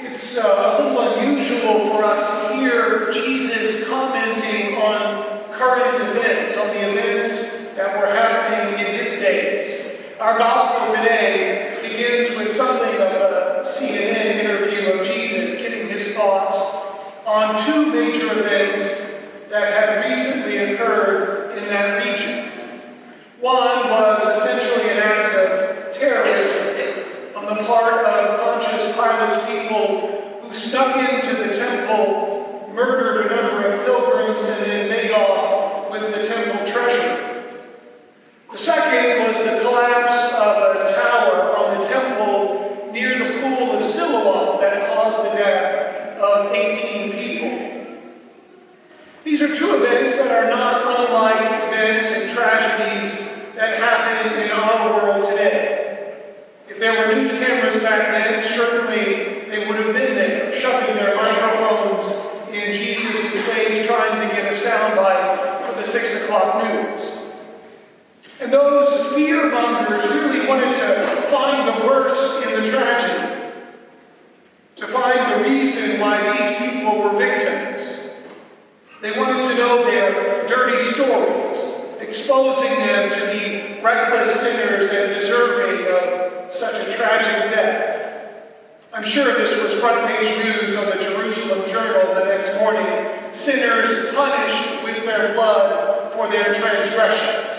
It's a little unusual for us to hear Jesus commenting on current events, on the events that were happening in his days. Our gospel today begins with something of a CNN interview of Jesus giving his thoughts on two major events that had recently occurred in that region. One was essentially an act of terrorism on the part of Pontius Pilate's people who snuck into the temple, murdered a number of pilgrims, and then made off with the temple treasure. The second was the collapse of a tower on the temple near the pool of Siloam that caused the death of 18 people. These are two events that are not unlike events and tragedies that happen in our world today. If there were news cameras back then, certainly they would have been there, shoving their microphones in Jesus' face, trying to get a soundbite for the 6 o'clock news. And those fear-mongers really wanted to find the worst in the tragedy, to find the reason why these people were victims. They wanted to know their dirty stories, exposing them to be reckless sinners and deserving of such a tragic death. I'm sure this was front-page news on the Jerusalem Journal the next morning. Sinners punished with their blood for their transgressions.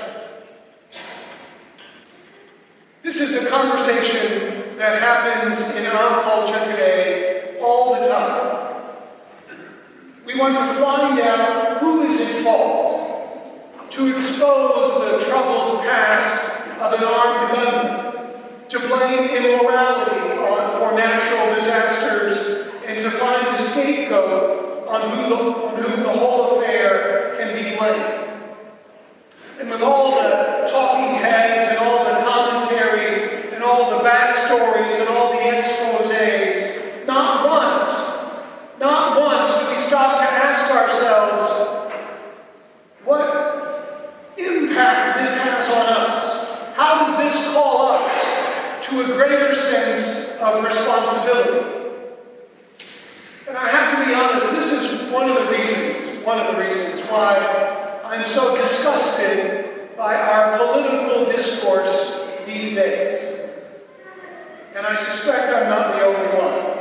This is a conversation that happens in our culture today all the time. We want to find out who is at fault, to expose the troubled past of an armed gunman, to blame immorality for natural disasters, and to find a scapegoat on whom the whole affair can be blamed. And with all the talking heads and all the commentaries and all the backstories and all the exposés, not once do we stop to ask ourselves what impact this has on us. How does this call us to a greater sense of responsibility? And I have to be honest, this is one of the reasons why I'm so disgusted by our political discourse these days. And I suspect I'm not the only one.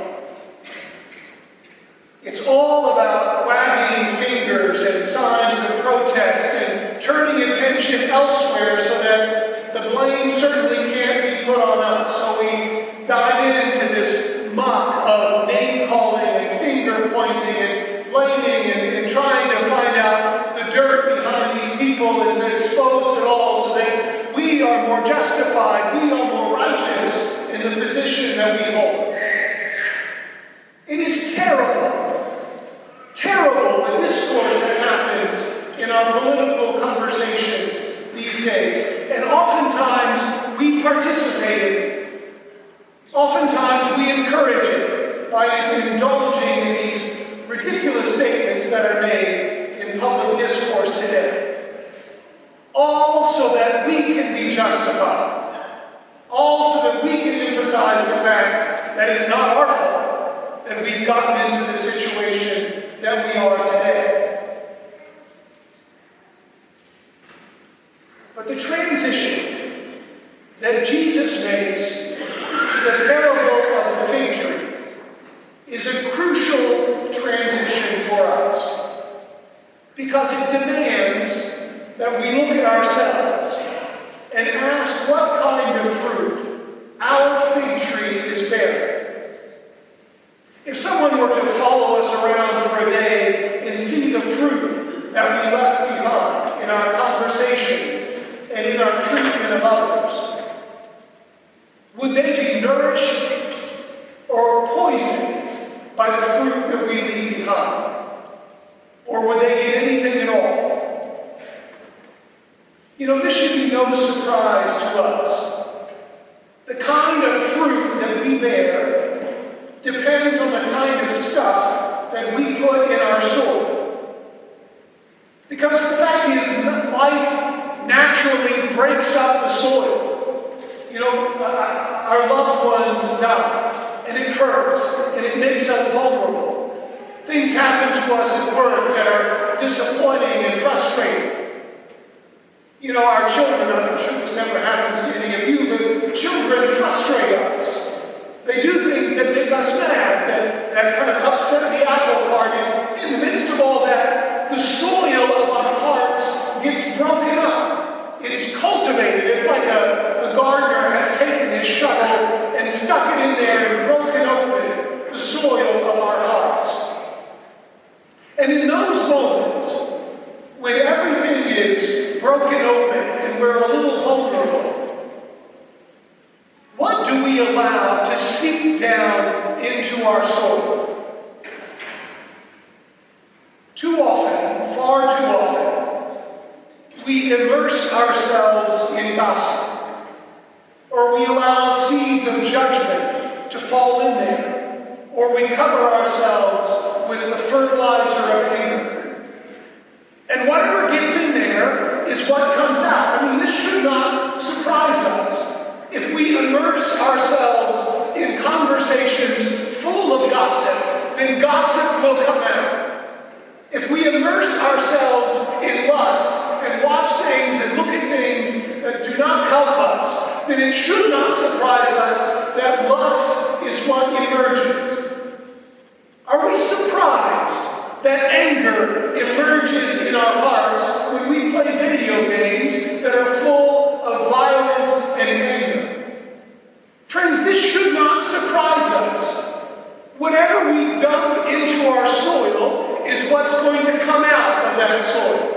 It's all about wagging fingers and signs of protest and turning attention elsewhere so that the blame certainly can't be put on us. So we dive into this muck of name-calling and finger-pointing and blaming and trying to find out the dirt behind these people and to expose it all so that we are more justified, we are more righteous in the position that we hold. It is terrible the discourse that happens in our political conversations these days. And oftentimes we participate in it. Oftentimes we encourage it by indulging in these ridiculous statements that are made in public discourse today. All so that we can be justified. All so that we can emphasize the fact that it's not our fault that we've gotten into the situation that we are today. But the transition that Jesus makes to the parable of the fig tree is a crucial transition for us, because it demands that we look at ourselves and ask what kind of fruit our fig tree is bearing. If someone were to follow us around for a day and see the fruit that we left behind in our conversations and in our treatment of others, would they be nourished or poisoned by the fruit that we leave behind? Or would they get anything at all? This should be no surprise to us. The kind of fruit that we bear depends on the kind of stuff that we put in our soil. Because the fact is, life naturally breaks up the soil. Our loved ones die, and it hurts, and it makes us vulnerable. Things happen to us at work that are disappointing and frustrating. You know, our children, I'm sure this never happens to any of you, but children frustrate us. They do things that make us mad, that kind of upset the apple cart. And in the midst of all that, the soil of our hearts gets broken up. It's cultivated. It's like a gardener has taken his shovel and stuck it in there and broken open the soil of our hearts. And in those moments, when everything is broken open and we're a little vulnerable, what do we allow to seep down into our soul? Too often, far too often, we immerse ourselves in gossip, or we allow seeds of judgment to fall in there, or we cover ourselves with the fertilizer of anger. And whatever gets in there is what comes out. I mean, this should not surprise us. If we immerse ourselves in conversations full of gossip, then gossip will come out. If we immerse ourselves in lust and watch things and look at things that do not help us, then it should not surprise us that lust is what emerges. Are we surprised that anger emerges in our hearts when we play video games that are full of violence and anger? Friends, this should not surprise us. Whatever we dump into our soil is what's going to come out of that soil.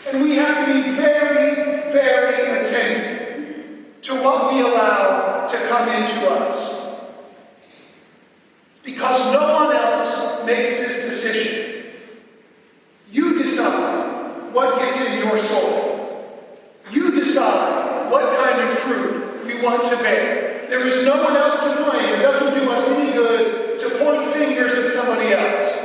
And we have to be very, very attentive to what we allow to come into us. Because no one else makes this decision. You decide what gets in your soul. You decide what kind of fruit you want to bear. There is no one else to blame. It doesn't do us any good to point fingers at somebody else.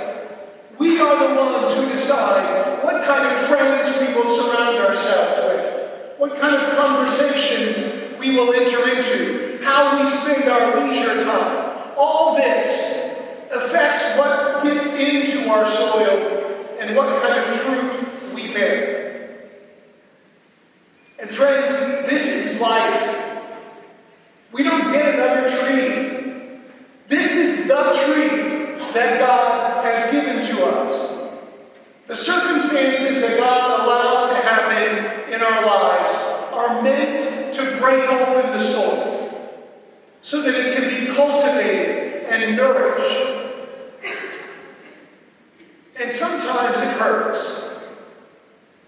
We are the ones who decide what kind of friends we will surround ourselves with, what kind of conversations we will enter into, how we spend our leisure time. All this affects what gets into our soil and what kind of fruit we bear. And friends, this is life. We don't get another tree. This is the tree that God has given to us. The circumstances that God allows to happen in our lives are meant to break open the soil so that it can be cultivated and nourished. And sometimes it hurts.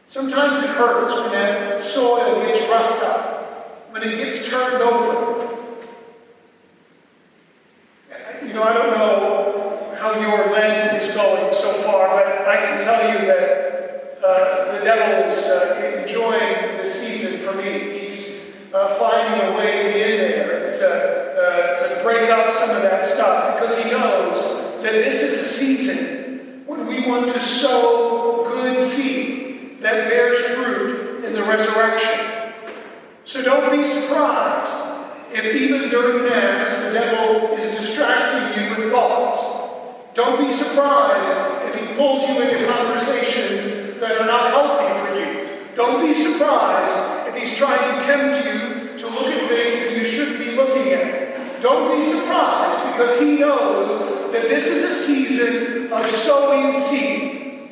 Sometimes it hurts when that soil gets roughed up, when it gets turned over. You know, I don't know how your Lent is going so far, but I can tell you that the devil is enjoying this season for me. He's finding a way to get in there to break up some of that stuff, because he knows that this is a season when we want to sow good seed that bears fruit in the resurrection. So don't be surprised if even during Mass the devil is distracting you with thoughts. Don't be surprised if he pulls you into conversations that are not healthy for you. Don't be surprised if he's trying to tempt you to look at things that you shouldn't be looking at. Don't be surprised, because he knows that this is a season of sowing seed.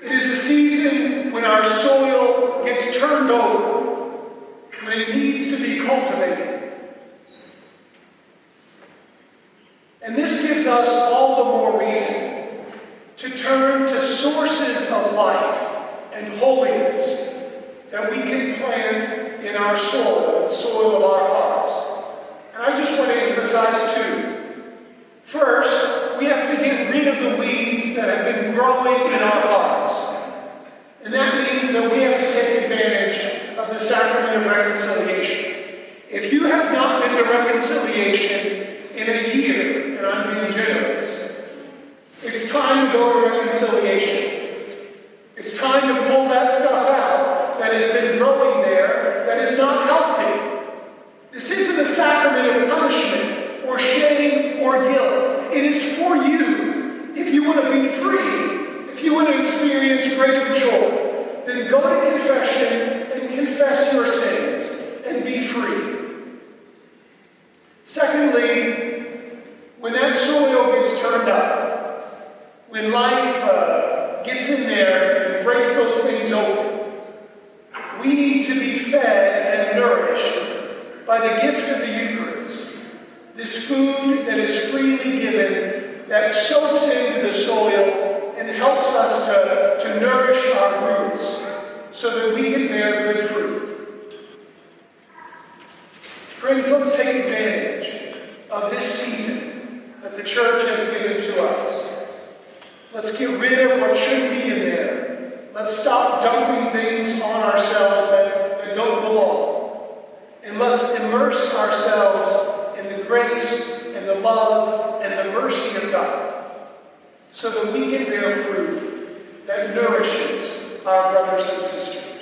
It is a season when our soil gets turned over, when it needs to be cultivated. And this gives us all the more reason to turn to sources of life and holiness that we can plant in our soil, the soil of our hearts. And I just want to emphasize two. First, we have to get rid of the weeds that have been growing in our hearts. And that means that we have to take advantage of the sacrament of reconciliation. If you have not been to reconciliation in a year, and I'm being generous, it's time to go to reconciliation. It's time to pull that stuff out that has been growing there that is not healthy. This isn't a sacrament of punishment or or guilt. It is for you. If you want to be free, if you want to experience greater joy, then go to confession and confess your sins and be free. Secondly, when that soil gets turned up, when life gets in there and breaks those things open, we need to be fed and nourished by the gift of the Eucharist, this food that is freely given, that soaks into the soil and helps us to nourish our roots so that we can bear good fruit. Friends, let's take advantage of this season that the church has given to us. Let's get rid of what shouldn't be in there. Let's stop dumping things on ourselves that don't belong. And let's immerse ourselves in the grace and the love and the mercy of God so that we can bear fruit that nourishes our brothers and sisters.